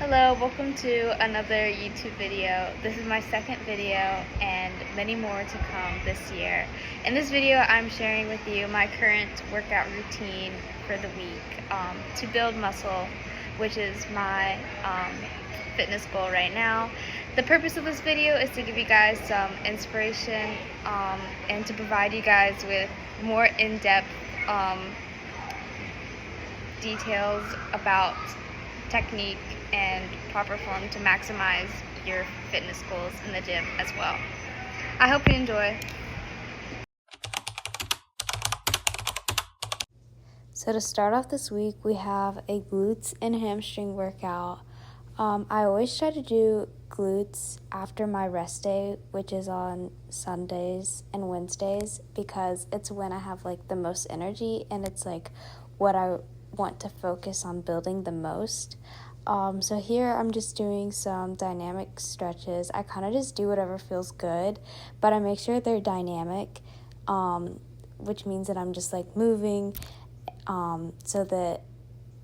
Hello, welcome to another YouTube video. This is my second video and many more to come this year. In this video, I'm sharing with you my current workout routine for the week to build muscle, which is my fitness goal right now. The purpose of this video is to give you guys some inspiration and to provide you guys with more in-depth details about technique and proper form to maximize your fitness goals in the gym as well. I hope you enjoy. So to start off this week, we have a glutes and hamstring workout. I always try to do glutes after my rest day, which is on Sundays and Wednesdays, because it's when I have like the most energy and it's like what I want to focus on building the most. So here I'm just doing some dynamic stretches. I kind of just do whatever feels good, but I make sure they're dynamic, which means that I'm just like moving so that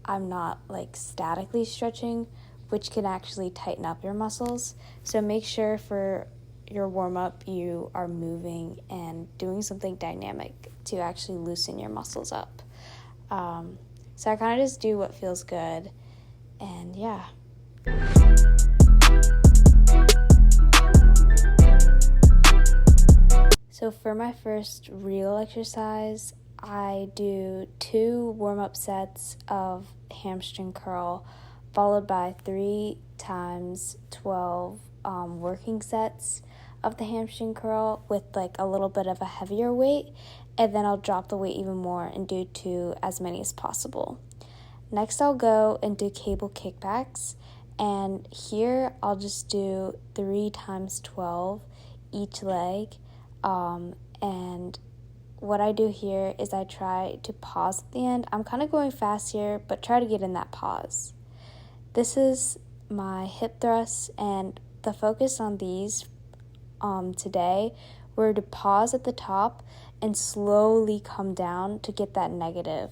I'm not like statically stretching, which can actually tighten up your muscles. So make sure for your warm-up you are moving and doing something dynamic to actually loosen your muscles up. So I kind of just do what feels good, and yeah. So for my first real exercise, I do 2 warm-up sets of hamstring curl, followed by 3 times 12 working sets of the hamstring curl with like a little bit of a heavier weight, and then I'll drop the weight even more and do 2 as many as possible. Next, I'll go and do cable kickbacks, and here I'll just do 3 times 12 each leg, and what I do here is I try to pause at the end. I'm kind of going fast here, but try to get in that pause. This is my hip thrusts, and the focus on these today were to pause at the top and slowly come down to get that negative.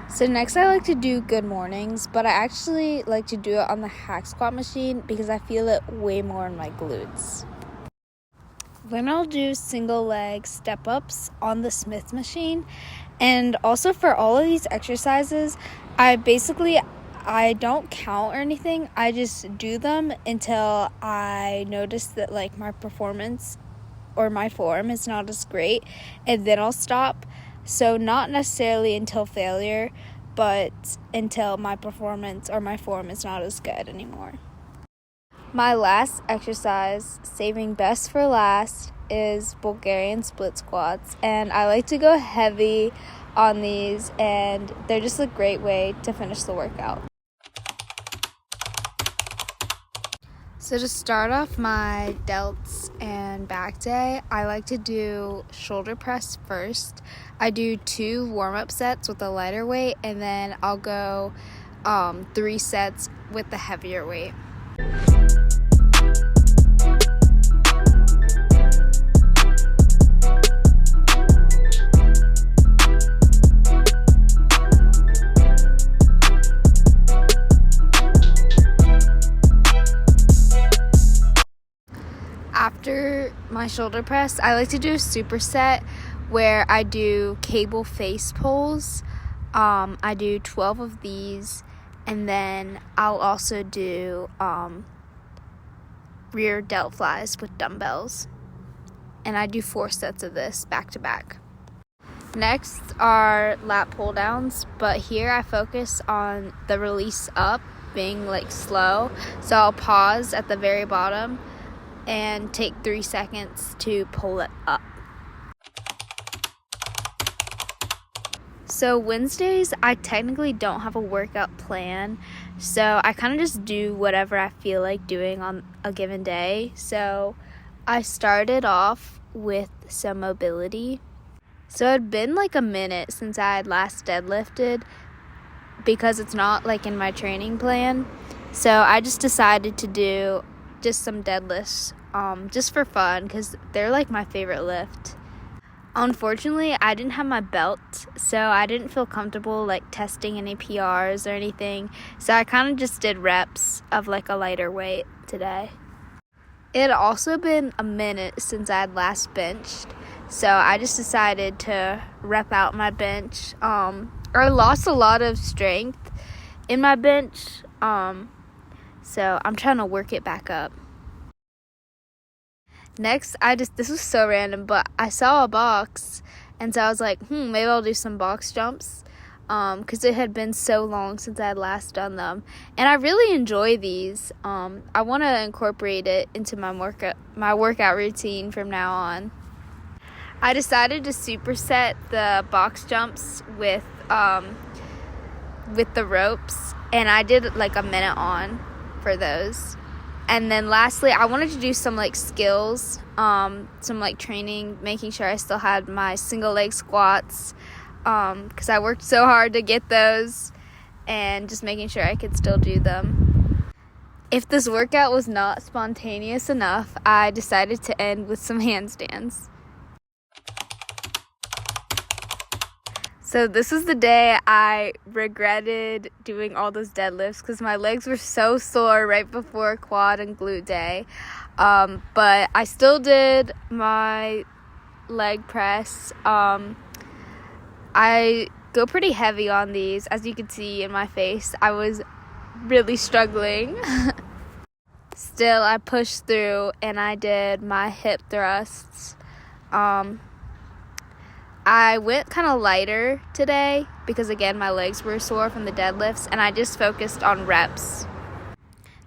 So next I like to do good mornings, but I actually like to do it on the hack squat machine because I feel it way more in my glutes. Then I'll do single leg step ups on the Smith machine, and also for all of these exercises, I don't count or anything. I just do them until I notice that like my performance or my form is not as great, and then I'll stop. So not necessarily until failure, but until my performance or my form is not as good anymore. My last exercise, saving best for last, is Bulgarian split squats, and I like to go heavy on these, and they're just a great way to finish the workout. So to start off my delts and back day, I like to do shoulder press first. I do 2 warm-up sets with a lighter weight, and then I'll go 3 sets with the heavier weight. After my shoulder press, I like to do a superset where I do cable face pulls. I do 12 of these, and then I'll also do rear delt flies with dumbbells. And I do 4 sets of this back to back. Next are lat pull downs, but here I focus on the release up being like slow. So I'll pause at the very bottom and take 3 seconds to pull it up. So Wednesdays, I technically don't have a workout plan, so I kind of just do whatever I feel like doing on a given day. So I started off with some mobility. So it had been like a minute since I had last deadlifted because it's not like in my training plan. So I just decided to do just some deadlifts just for fun because they're like my favorite lift. Unfortunately, I didn't have my belt, so I didn't feel comfortable like testing any PRs or anything. So I kind of just did reps of like a lighter weight today. It had also been a minute since I had last benched, so I just decided to rep out my bench. I lost a lot of strength in my bench, so I'm trying to work it back up. Next, this was so random, but I saw a box, and so I was like, maybe I'll do some box jumps, because it had been so long since I had last done them, and I really enjoy these. I want to incorporate it into my workout routine from now on. I decided to superset the box jumps with the ropes, and I did like a minute on for those. And then lastly, I wanted to do some like skills, some like training, making sure I still had my single leg squats, because I worked so hard to get those, and just making sure I could still do them. If this workout was not spontaneous enough, I decided to end with some handstands. So this is the day I regretted doing all those deadlifts because my legs were so sore right before quad and glute day. But I still did my leg press. I go pretty heavy on these. As you can see in my face, I was really struggling. Still, I pushed through and I did my hip thrusts. I went kind of lighter today because, again, my legs were sore from the deadlifts, and I just focused on reps.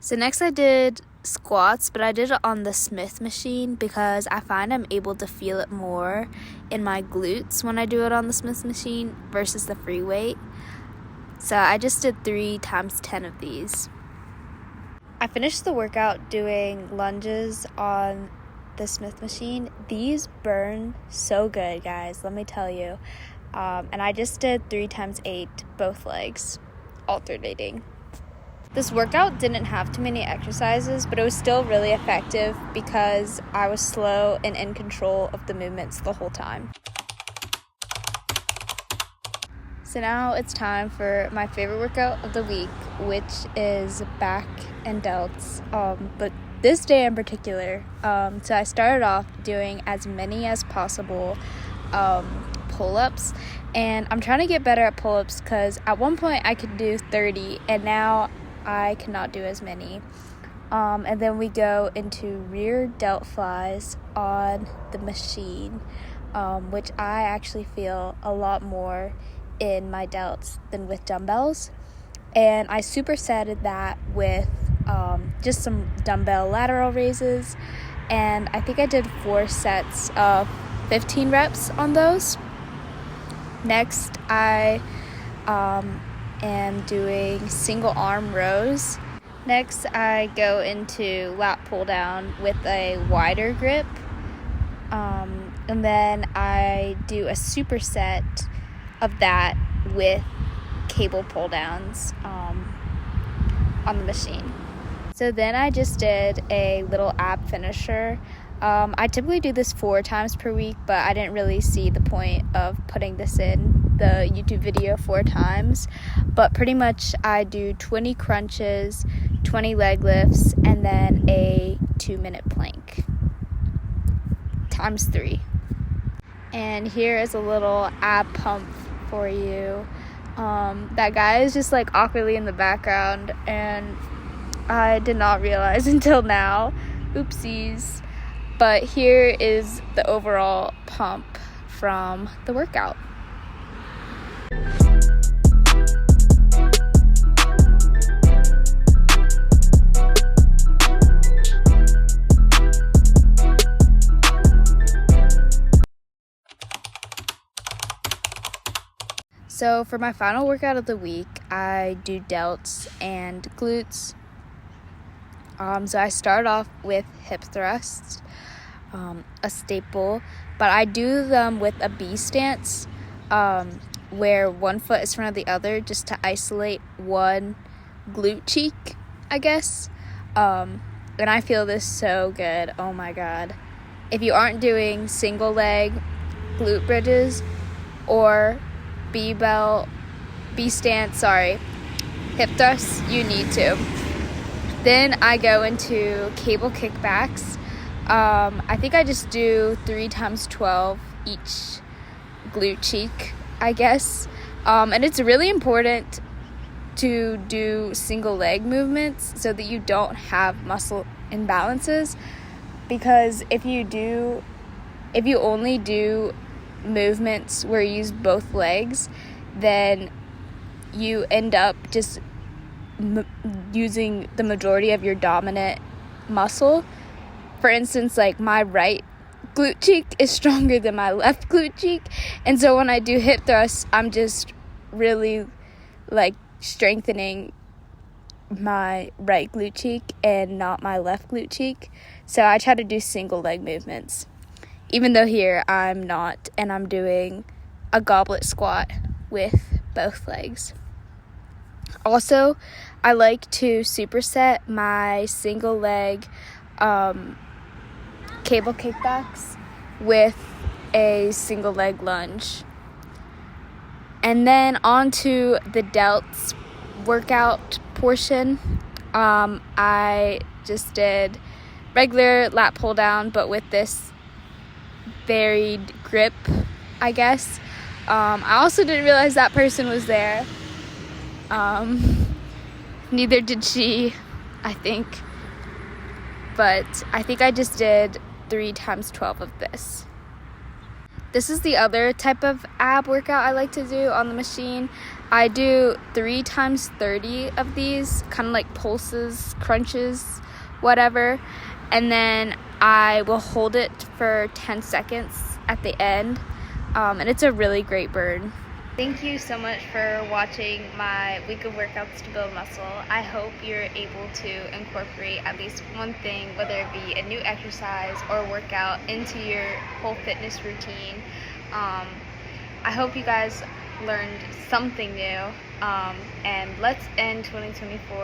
So next I did squats, but I did it on the Smith machine because I find I'm able to feel it more in my glutes when I do it on the Smith machine versus the free weight. So I just did 3 times 10 of these. I finished the workout doing lunges on the Smith machine. These burn so good, guys, let me tell you. And I just did 3 times 8, both legs, alternating. This workout didn't have too many exercises, but it was still really effective because I was slow and in control of the movements the whole time. So now it's time for my favorite workout of the week, which is back and delts. But this day in particular, so I started off doing as many as possible pull-ups, and I'm trying to get better at pull-ups because at one point I could do 30, and now I cannot do as many. And then we go into rear delt flies on the machine, which I actually feel a lot more in my delts than with dumbbells. And I supersetted that with just some dumbbell lateral raises, and I think I did 4 sets of 15 reps on those. Next, I am doing single arm rows. Next, I go into lat pull down with a wider grip, and then I do a superset of that with cable pull downs on the machine. So then I just did a little ab finisher. I typically do this 4 times per week, but I didn't really see the point of putting this in the YouTube video 4 times. But pretty much I do 20 crunches, 20 leg lifts, and then a 2-minute plank times 3. And here is a little ab pump for you. That guy is just like awkwardly in the background, and I did not realize until now. Oopsies. But here is the overall pump from the workout. So for my final workout of the week, I do delts and glutes. So I start off with hip thrusts, a staple, but I do them with a B stance, where one foot is in front of the other just to isolate one glute cheek, I guess. And I feel this so good. Oh my god. If you aren't doing single leg glute bridges or B-stance, hip thrusts, you need to. Then I go into cable kickbacks. I think I just do 3 times 12 each glute cheek, I guess. And it's really important to do single leg movements so that you don't have muscle imbalances, because if you only do movements where you use both legs, then you end up just using the majority of your dominant muscle. For instance, like my right glute cheek is stronger than my left glute cheek, and so when I do hip thrusts, I'm just really like strengthening my right glute cheek and not my left glute cheek. So I try to do single leg movements, even though here I'm not, and I'm doing a goblet squat with both legs. Also, I like to superset my single leg cable kickbacks with a single leg lunge. And then on to the delts workout portion. I just did regular lat pull down, but with this varied grip, I guess. I also didn't realize that person was there. Neither did she, I think. But I think I just did 3 times 12 of this. This is the other type of ab workout I like to do on the machine. I do 3 times 30 of these, kind of like pulses, crunches, whatever. And then I will hold it for 10 seconds at the end. And it's a really great burn. Thank you so much for watching my week of workouts to build muscle. I hope you're able to incorporate at least one thing, whether it be a new exercise or workout, into your whole fitness routine. I hope you guys learned something new, and let's end 2024